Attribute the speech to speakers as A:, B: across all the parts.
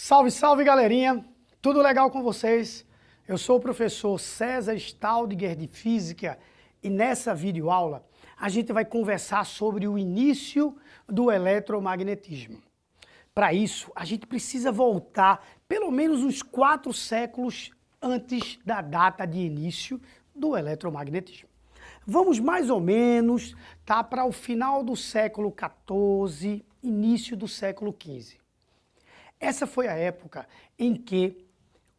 A: Salve, salve, galerinha! Tudo legal com vocês? Eu sou o professor César Staudinger de Física e nessa videoaula a gente vai conversar sobre o início do eletromagnetismo. Para isso, a gente precisa voltar pelo menos uns 4 séculos antes da data de início do eletromagnetismo. Vamos mais ou menos para o final do século XIV, início do século XV. Essa foi a época em que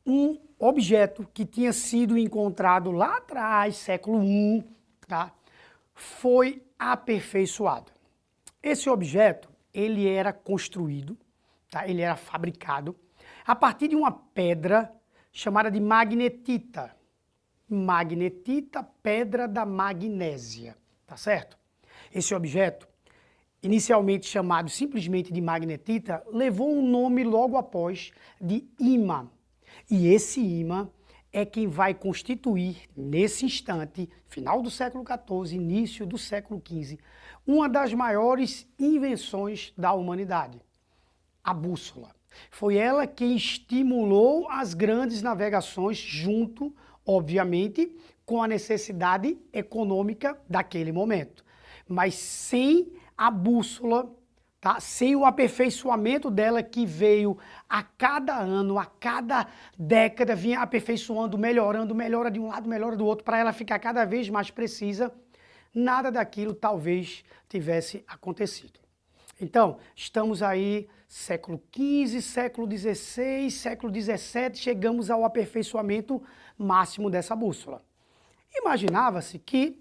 A: um objeto que tinha sido encontrado lá atrás, século I, foi aperfeiçoado. Esse objeto, ele era construído, ele era fabricado a partir de uma pedra chamada de magnetita. Magnetita, pedra da magnésia, tá certo? Esse objeto, inicialmente chamado simplesmente de magnetita, levou um nome logo após de ímã. E esse ímã é quem vai constituir, nesse instante, final do século XIV, início do século XV, uma das maiores invenções da humanidade, a bússola. Foi ela quem estimulou as grandes navegações junto, obviamente, com a necessidade econômica daquele momento. Mas sem a bússola, sem o aperfeiçoamento dela que veio a cada ano, a cada década, vinha aperfeiçoando, melhorando, melhora de um lado, melhora do outro, para ela ficar cada vez mais precisa, nada daquilo talvez tivesse acontecido. Então, estamos aí, século XV, século XVI, século XVII, chegamos ao aperfeiçoamento máximo dessa bússola. Imaginava-se que,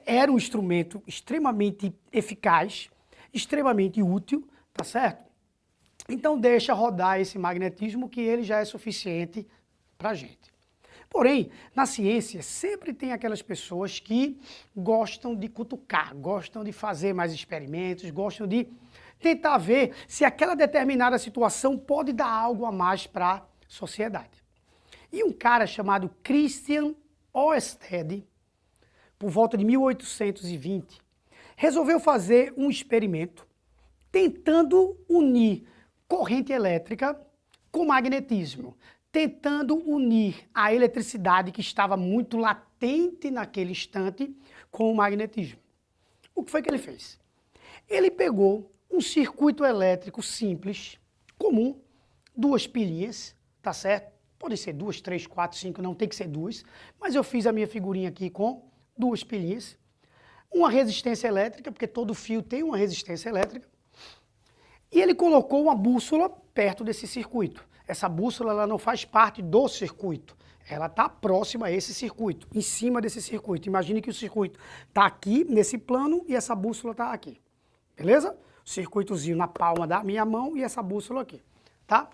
A: era um instrumento extremamente eficaz, extremamente útil, tá certo? Então deixa rodar esse magnetismo que ele já é suficiente para a gente. Porém, na ciência sempre tem aquelas pessoas que gostam de cutucar, gostam de fazer mais experimentos, gostam de tentar ver se aquela determinada situação pode dar algo a mais para a sociedade. E um cara chamado Christian Ørsted, por volta de 1820, resolveu fazer um experimento tentando unir corrente elétrica com magnetismo, tentando unir a eletricidade que estava muito latente naquele instante com o magnetismo. O que foi que ele fez? Ele pegou um circuito elétrico simples, comum, 2 pilinhas, tá certo? Pode ser 2, 3, 4, 5, não tem que ser 2, mas eu fiz a minha figurinha aqui com 2 pilinhas, uma resistência elétrica, porque todo fio tem uma resistência elétrica, e ele colocou uma bússola perto desse circuito. Essa bússola ela não faz parte do circuito, ela está próxima a esse circuito, em cima desse circuito. Imagine que o circuito está aqui, nesse plano, e essa bússola está aqui, beleza? O circuitozinho na palma da minha mão e essa bússola aqui, tá?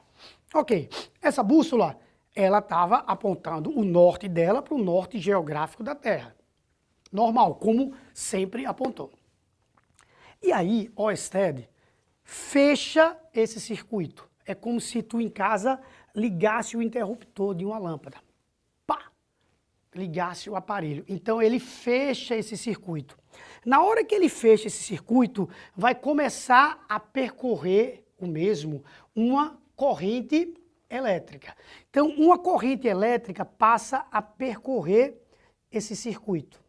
A: Ok, essa bússola, ela estava apontando o norte dela para o norte geográfico da Terra. Normal, como sempre apontou. E aí, Ørsted fecha esse circuito. É como se tu em casa ligasse o interruptor de uma lâmpada. Pá! Ligasse o aparelho. Então ele fecha esse circuito. Na hora que ele fecha esse circuito, vai começar a percorrer o mesmo uma corrente elétrica. Então uma corrente elétrica passa a percorrer esse circuito.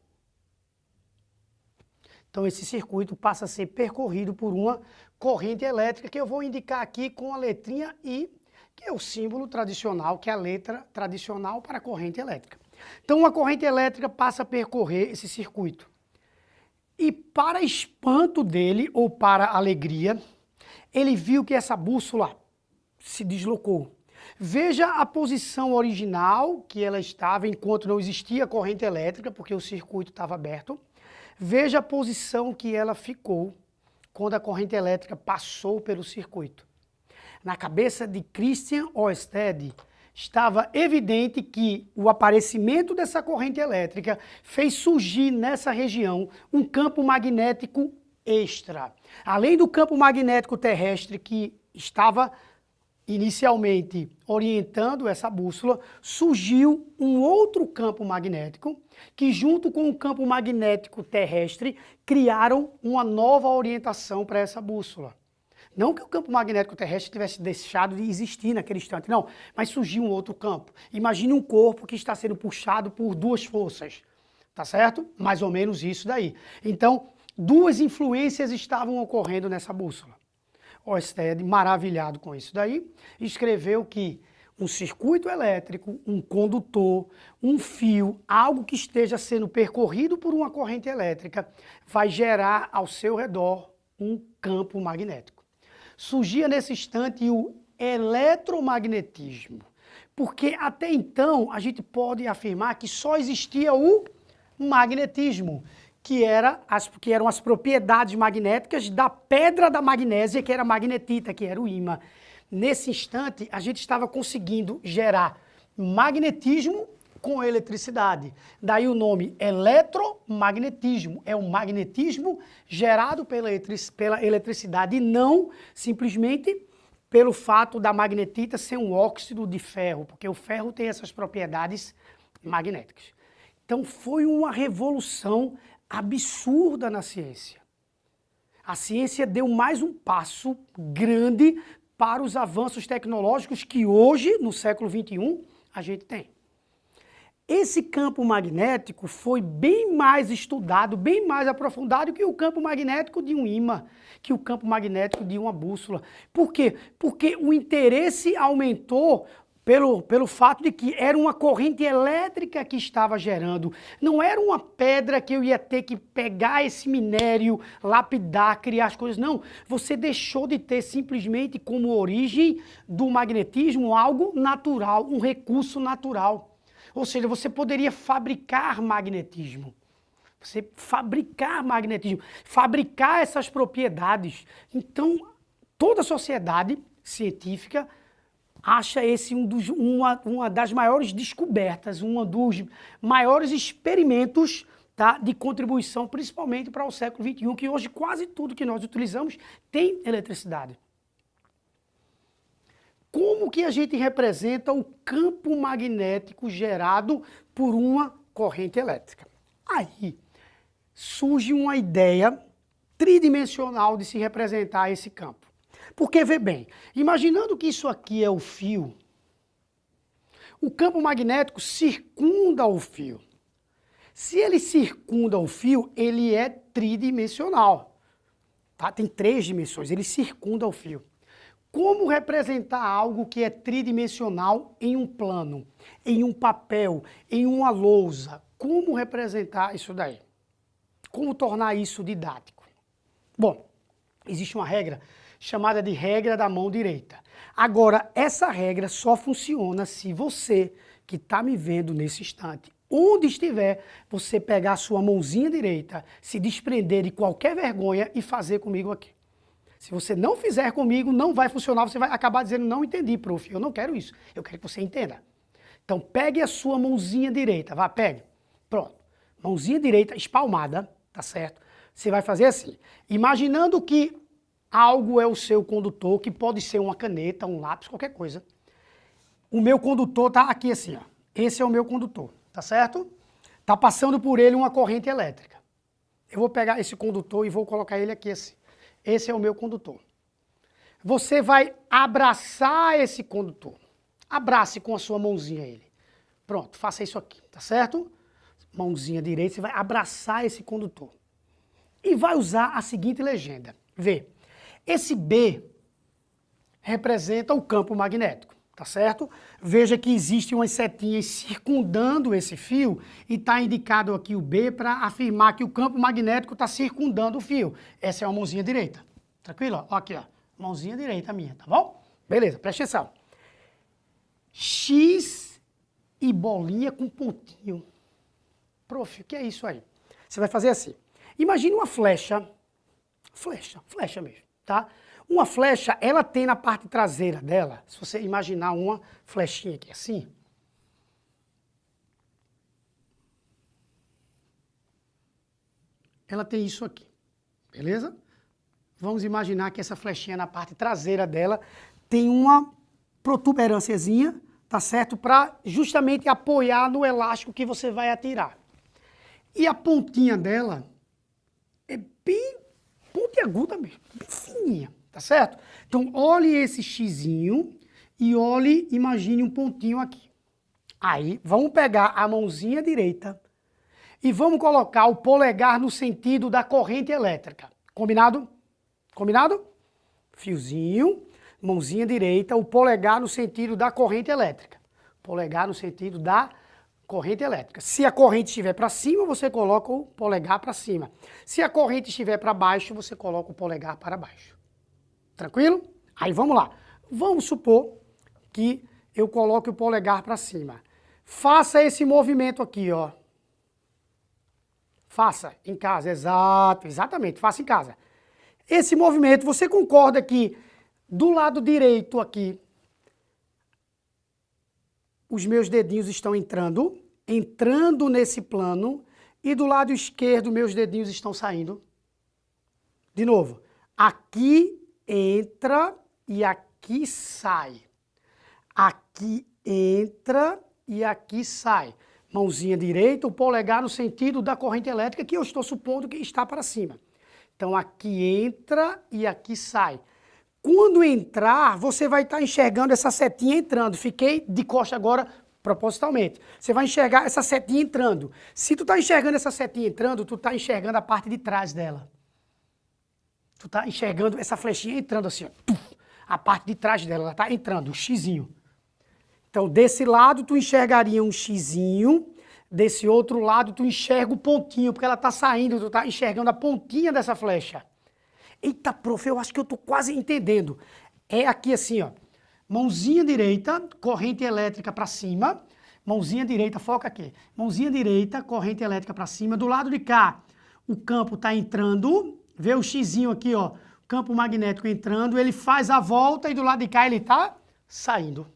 A: Então esse circuito passa a ser percorrido por uma corrente elétrica que eu vou indicar aqui com a letrinha I, que é o símbolo tradicional, que é a letra tradicional para a corrente elétrica. Então uma corrente elétrica passa a percorrer esse circuito. E para espanto dele, ou para alegria, ele viu que essa bússola se deslocou. Veja a posição original que ela estava enquanto não existia corrente elétrica, porque o circuito estava aberto. Veja a posição que ela ficou quando a corrente elétrica passou pelo circuito. Na cabeça de Christian Ørsted estava evidente que o aparecimento dessa corrente elétrica fez surgir nessa região um campo magnético extra. Além do campo magnético terrestre que estava inicialmente orientando essa bússola, surgiu um outro campo magnético que, junto com o campo magnético terrestre, criaram uma nova orientação para essa bússola. Não que o campo magnético terrestre tivesse deixado de existir naquele instante, não, mas surgiu um outro campo. Imagine um corpo que está sendo puxado por duas forças, tá certo? Mais ou menos isso daí. Então, duas influências estavam ocorrendo nessa bússola. Oersted, maravilhado com isso daí, escreveu que um circuito elétrico, um condutor, um fio, algo que esteja sendo percorrido por uma corrente elétrica, vai gerar ao seu redor um campo magnético. Surgia nesse instante o eletromagnetismo, porque até então a gente pode afirmar que só existia o magnetismo, que eram as propriedades magnéticas da pedra da magnésia, que era magnetita, que era o ímã. Nesse instante, a gente estava conseguindo gerar magnetismo com eletricidade. Daí o nome eletromagnetismo. É o magnetismo gerado pela eletricidade e não simplesmente pelo fato da magnetita ser um óxido de ferro, porque o ferro tem essas propriedades magnéticas. Então foi uma revolução absurda na ciência. A ciência deu mais um passo grande para os avanços tecnológicos que hoje, no século XXI, a gente tem. Esse campo magnético foi bem mais estudado, bem mais aprofundado que o campo magnético de um ímã, que o campo magnético de uma bússola. Por quê? Porque o interesse aumentou pelo fato de que era uma corrente elétrica que estava gerando. Não era uma pedra que eu ia ter que pegar esse minério, lapidar, criar as coisas. Não, você deixou de ter simplesmente como origem do magnetismo algo natural, um recurso natural. Ou seja, você poderia fabricar magnetismo. Você fabricar magnetismo, fabricar essas propriedades. Então, toda a sociedade científica acha esse uma das maiores descobertas, um dos maiores experimentos, tá, de contribuição, principalmente para o século XXI, que hoje quase tudo que nós utilizamos tem eletricidade. Como que a gente representa o campo magnético gerado por uma corrente elétrica? Aí surge uma ideia tridimensional de se representar esse campo. Porque, vê bem, imaginando que isso aqui é o fio, o campo magnético circunda o fio. Se ele circunda o fio, ele é tridimensional. Tá? Tem 3 dimensões, ele circunda o fio. Como representar algo que é tridimensional em um plano, em um papel, em uma lousa? Como representar isso daí? Como tornar isso didático? Bom, existe uma regra chamada de regra da mão direita. Agora, essa regra só funciona se você, que está me vendo nesse instante, onde estiver, você pegar a sua mãozinha direita, se desprender de qualquer vergonha e fazer comigo aqui. Se você não fizer comigo, não vai funcionar, você vai acabar dizendo, não entendi, prof, eu não quero isso, eu quero que você entenda. Então, pegue a sua mãozinha direita, vá, pegue. Pronto, mãozinha direita espalmada, tá certo? Você vai fazer assim, imaginando que algo é o seu condutor, que pode ser uma caneta, um lápis, qualquer coisa. O meu condutor tá aqui assim, ó. Esse é o meu condutor, tá certo? Tá passando por ele uma corrente elétrica. Eu vou pegar esse condutor e vou colocar ele aqui assim. Esse é o meu condutor. Você vai abraçar esse condutor. Abrace com a sua mãozinha ele. Pronto, faça isso aqui, tá certo? Mãozinha direita, você vai abraçar esse condutor. E vai usar a seguinte legenda. Vê, esse B representa o campo magnético, tá certo? Veja que existem umas setinhas circundando esse fio e está indicado aqui o B para afirmar que o campo magnético está circundando o fio. Essa é uma mãozinha direita. Tranquilo? Ó, aqui, ó. Mãozinha direita minha, tá bom? Beleza, presta atenção. X e bolinha com pontinho. Prof, o que é isso aí? Você vai fazer assim. Imagine uma flecha mesmo, tá? Uma flecha, ela tem na parte traseira dela, se você imaginar uma flechinha aqui assim, ela tem isso aqui, beleza? Vamos imaginar que essa flechinha na parte traseira dela tem uma protuberânciazinha, tá certo? Para justamente apoiar no elástico que você vai atirar. E a pontinha dela é bem pontiaguda mesmo, bem fininha, tá certo? Então, olhe esse xizinho e olhe, imagine um pontinho aqui. Aí, vamos pegar a mãozinha direita e vamos colocar o polegar no sentido da corrente elétrica. Combinado? Combinado? Fiozinho, mãozinha direita, o polegar no sentido da corrente elétrica. Polegar no sentido da corrente elétrica. Se a corrente estiver para cima, você coloca o polegar para cima. Se a corrente estiver para baixo, você coloca o polegar para baixo. Tranquilo? Aí vamos lá. Vamos supor que eu coloque o polegar para cima. Faça esse movimento aqui, ó. Faça em casa, exatamente, faça em casa. Esse movimento, você concorda que do lado direito aqui, os meus dedinhos estão entrando nesse plano, e do lado esquerdo, meus dedinhos estão saindo? De novo, aqui entra e aqui sai. Aqui entra e aqui sai. Mãozinha direita, o polegar no sentido da corrente elétrica, que eu estou supondo que está para cima. Então, aqui entra e aqui sai. Quando entrar, você vai estar enxergando essa setinha entrando. Fiquei de costa agora propositalmente. Você vai enxergar essa setinha entrando. Se tu está enxergando essa setinha entrando, tu está enxergando a parte de trás dela. Tu está enxergando essa flechinha entrando assim, ó. A parte de trás dela, ela está entrando, o xizinho. Então, desse lado, tu enxergaria um xizinho. Desse outro lado, tu enxerga o pontinho, porque ela está saindo, tu está enxergando a pontinha dessa flecha. Eita, prof, eu acho que eu estou quase entendendo. É aqui assim, ó. Mãozinha direita, corrente elétrica para cima. Mãozinha direita, foca aqui. Mãozinha direita, corrente elétrica para cima. Do lado de cá, o campo está entrando. Vê o xizinho aqui, ó. Campo magnético entrando. Ele faz a volta e do lado de cá ele está saindo.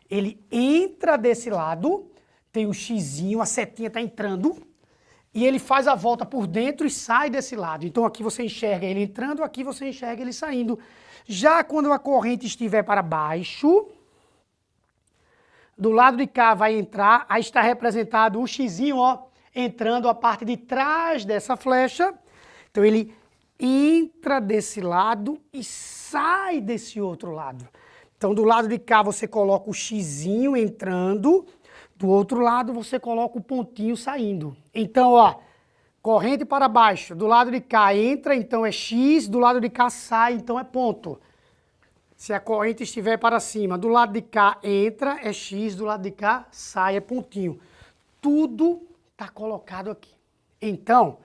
A: Ele entra desse lado, tem o xizinho, a setinha está entrando. E ele faz a volta por dentro e sai desse lado. Então aqui você enxerga ele entrando, aqui você enxerga ele saindo. Já quando a corrente estiver para baixo, do lado de cá vai entrar, aí está representado o xizinho, ó, entrando a parte de trás dessa flecha. Então ele entra desse lado e sai desse outro lado. Então do lado de cá você coloca o xizinho entrando, do outro lado você coloca o pontinho saindo. Então, ó, corrente para baixo, do lado de cá entra, então é X, do lado de cá sai, então é ponto. Se a corrente estiver para cima, do lado de cá entra, é X, do lado de cá sai, é pontinho. Tudo está colocado aqui. Então,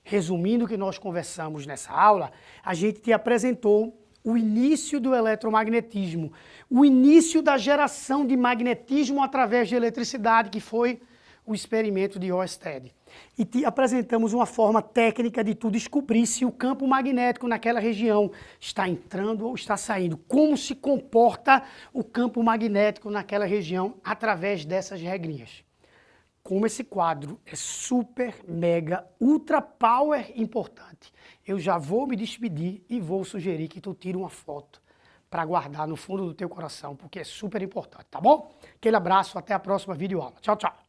A: resumindo o que nós conversamos nessa aula, a gente te apresentou o início do eletromagnetismo, o início da geração de magnetismo através de eletricidade, que foi o experimento de Oersted. E te apresentamos uma forma técnica de tu descobrir se o campo magnético naquela região está entrando ou está saindo. Como se comporta o campo magnético naquela região através dessas regrinhas. Como esse quadro é super, mega, ultra power importante, eu já vou me despedir e vou sugerir que tu tire uma foto para guardar no fundo do teu coração, porque é super importante, tá bom? Aquele abraço, até a próxima videoaula. Tchau, tchau.